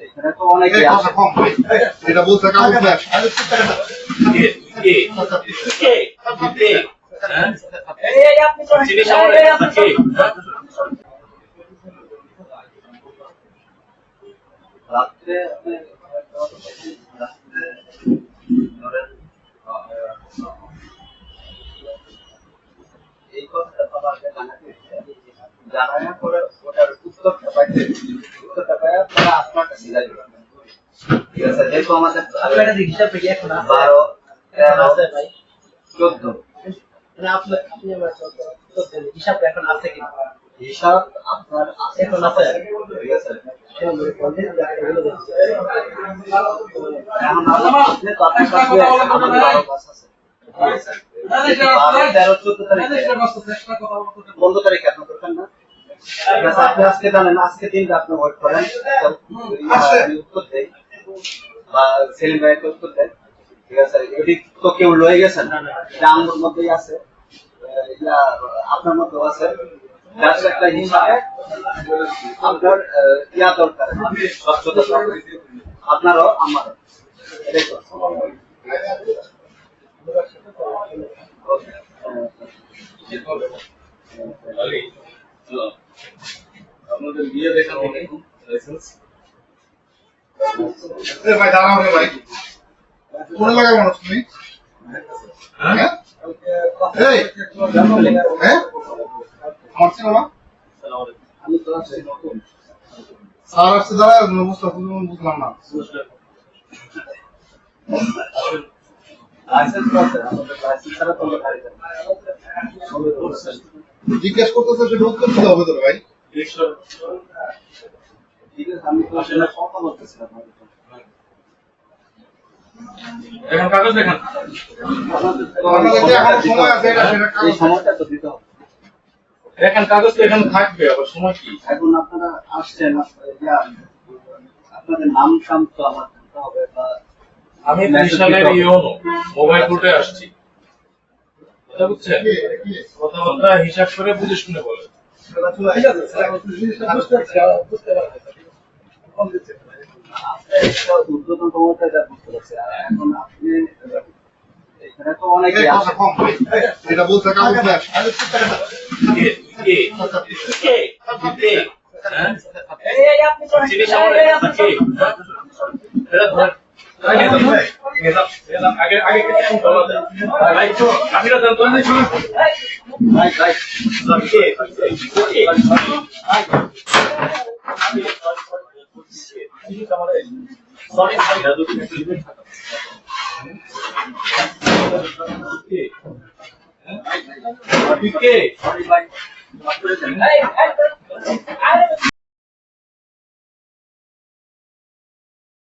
এখানে তো অনেকে আছে কম ভাই এটা বলতে কাগজ না রাত্রে এই কথাটা সবাইকে জানানোর পরে ওটার উত্তরটা পাইতে উত্তরটা পাই তারা আপনার কাছে যাবে। ঠিক আছে, যেহেতু আমাদের আপনারা হিসাব কি এখন আছে 12 আছে ভাই 14 মানে আপনি আমার হিসাব এখন আছে কি হিসাব আপনার এখন আছে। ঠিক আছে, এখন আচ্ছা আপনি কথা কাছে আমাদের 12 ক্লাস আছে। ঠিক আছে, 13 14 তারিখে 15 তারিখে আপনি করবেন না? ঠিক আছে, আপনি আজকে জানেন আজকে দিনটা আপনি ওয়েট করেন উত্তর দেয় বা সেলিম ভাই উত্তর দেয়। ঠিক আছে, এটি তো কেউ লয়ে গেছেন এটা আমার মধ্যেই আছে, এটা আপনার মধ্যেও আছে। জাস্ট একটা হিসাবে আপনার ইয়া দরকার, স্বচ্ছতা দরকার, আপনারও আমারও। এটাই তো। আপনাদের বিয়ে দেখান লাইসেন্স ভাই দাঁড়াও ভাই কোন এলাকার মানুষ তুমি হ্যাঁ এই হ্যাঁ আমার ছিল না আমি তো আছি নতুন। স্যার আসছে দাঁড়া বুঝলাম না লাইসেন্স আছে, আমাদের লাইসেন্স ছাড়া তো আমরা গাড়ি চালাই না। জিজ্ঞেস করতেছে সেটা উত্তর দিতে হবে তো ভাই ঠিক আছে, আমি তো আসলে কথা বলতেছিলাম। এখন কাগজ দেখান আপনাদের যে এখন সময় আছে এটা সেটা এই সময়টা তো দিতে হবে। এখন কাগজ তো এখানে থাকবে আবার সময় কি এখন আপনারা আসছেন, আপনাদের নাম টাম তো আমার দিতে হবে, বা আমি ত্রিশালের ইউনো মোবাইল কোর্টে আসছি কথা বুঝছেন কথাবার্তা হিসাব করে বুঝে শুনে বলে ঠিক আছে স্যার বুঝতে পারছি উদ্বোধন ক্ষমতা এটা বুঝতে পারছি। আর এখন আপনি এখানে তো অনেকে আছে কম ভাই এটা বলতে কাগজ না সরি ভাই, মাফ করে দেন।